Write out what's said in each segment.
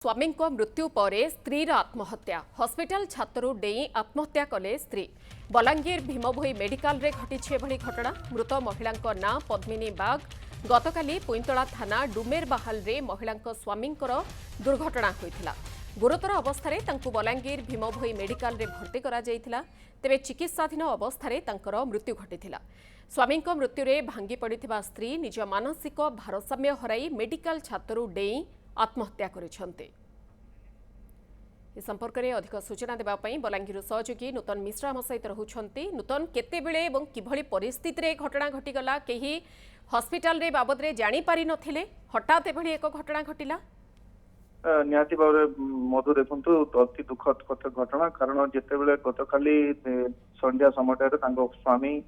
स्वामी मृत्यु पर स्त्रीर आत्महत्या हॉस्पिटल छातरू डेई आत्महत्या कले स्त्री बलांगीर भीमभोई मेडिकल रे घटी घटना मृत महिला ना पद्मिनी बाग गतकाली पुईतला थाना डुमेर बाहाल रे महिला स्वामी दुर्घटना होइथिला। गुरुतर अवस्था तांकु बलांगीर भीमभोई मेडिकल रे भर्ती करा जाइथिला। तेबे चिकित्साधीन अवस्था तांकर मृत्यु घटिथिला। स्वामी मृत्यु रे भांगी पड़िथिबा स्त्री निज मानसिक भारसाम्य हराई मेडिकल छातरू डेई आत्महत्या करिसेंते। संपर्क में अधिक सूचना देवाई बलांगीर सहयोगी नूतन मिश्रा आम सहित रहुछंती। नूतन केतेबेले एवं किभली परिस्थिति रे घटना घटीगला केही हॉस्पिटल रे बाबद रे जानी पारि नथिले हठात एभली एक घटना घटिला। निहाती भाव मधु देखु अति दुखद घटना कारण जितेबले गतकाली संध्या समय स्वामी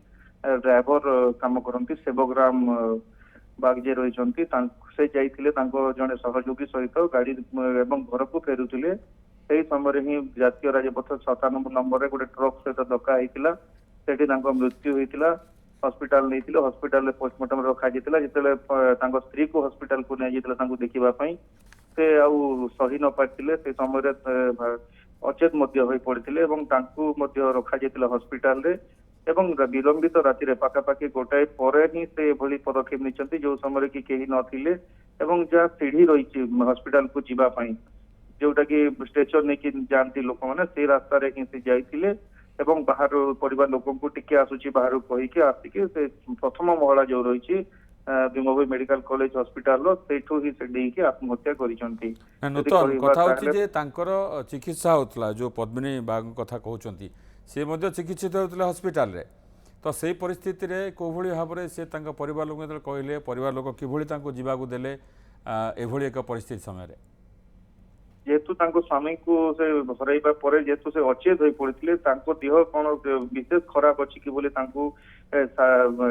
ड्राइवर काम करती सेवग्राम बागजे रही से जाइए जड़े सहयोगी सहित गाड़ी एवं घर को फेरुले से समय ही जातीय राजपथ 97 नंबर गोटे ट्रक सहित धक्का होता से मृत्यु होता। हॉस्पिटल नहीं हॉस्पिटल पोस्टमार्टम रखा जिते स्त्री को हॉस्पिटल को नहीं देखापी से सही न पार्थिले से समय अचेत पड़ते रखा हॉस्पिटल रे एवं विलंबित राति पाखापाखि गोटाए पर ही से भली पदक्षेप नहीं जो समय कि कहीं नथिले एवं जहाँ सीढ़ी रही हॉस्पिटल को जीवाई जोटा कि स्ट्रेचर नहीं जाती लोक मैंने से रास्ता ही से जाइए एवं बाहर परिवार लोक टिके आसूची बाहर कहीकि आसिकी से प्रथम महला जो रही भीमभोई मेडिकल कॉलेज हॉस्पिटल ही से डेकी आत्महत्या करिसेंती। नूतन कथा होची जे तांकर चिकित्सा होतला जो पद्मिनी बाग कथा कहउचंती से मध्य चिकित्सित होतले हॉस्पिटल रे तो सही परिस्थिति रे कोभली भाव रे से तांका परिवार लोक कहले परिवार लोक किभली तांको जीवाकू देले एभली एक परिस्थिति समय रे जेहेतु स्वामी को से हरइबा परे जेहेतु से अचेत हो पड़ते देह कौन विशेष खराब अच्छी कि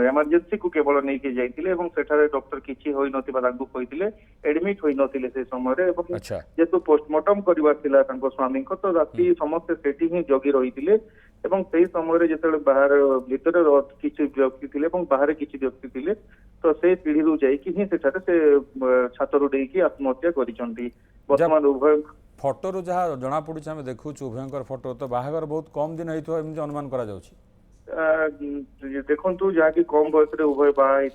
एमरजेंसी को केवल नहीं के जाइए सेठारे डॉक्टर किसी होई नथिबा कहते एडमिट होई नथिले से समय जेहेतु पोस्टमार्टम करवा स्वामी तो राति समस्ते सेठी ही जगी रही से समय जिते बाहर भीतर किसी व्यक्ति थे बाहर किसी व्यक्ति थे तो से पीढ़ी रू जाइए से छातरू डेकी आत्महत्या करिसेंती। वर्तमान उभय फोटो रू जहाँ जना पड़ुछ आम देखु उभयंकर फोटो तो बाहागर बहुत कम दिन होइतो एमती अनुमान करा जाउछि। देखु जहाँकि कम बयस उभय बाहर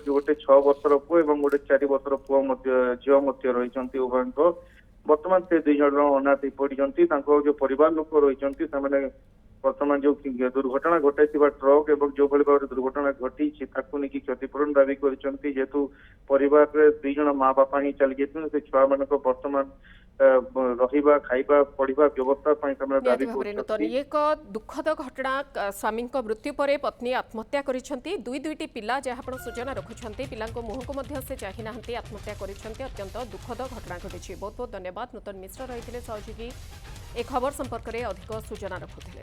गोटे 6 वर्षर पुओ और गोटे 4 वर्षर पुओ झील रही उभय बर्तमान से 2 जन अनाथ पड़ती जो परिवार लोक रही वर्तमान जो दुर्घटना घटाई ट्रक एवं जो भाई भाव दुर्घटना घटी नहीं क्षतिपूरण दावी करेतु परिवार 2 जन माँ बापा ही चली जाते से छुआ मान बर्तमान रहिबा खाइबा पढ़िबा व्यवस्था दावी नूतन एक दुखद घटना स्वामी मृत्यु पर पत्नी आत्महत्या करिसेंती। दुईटी पिला जहाँ आप सूचना रखुंट पिला मुह को से चाही ना आत्महत्या करिसेंती। अत्यंत दुखद घटना घटी। बहुत बहुत धन्यवाद। नूतन मिश्र रही सहयोगी ए खबर संपर्क में अधिक सूचना रखुले।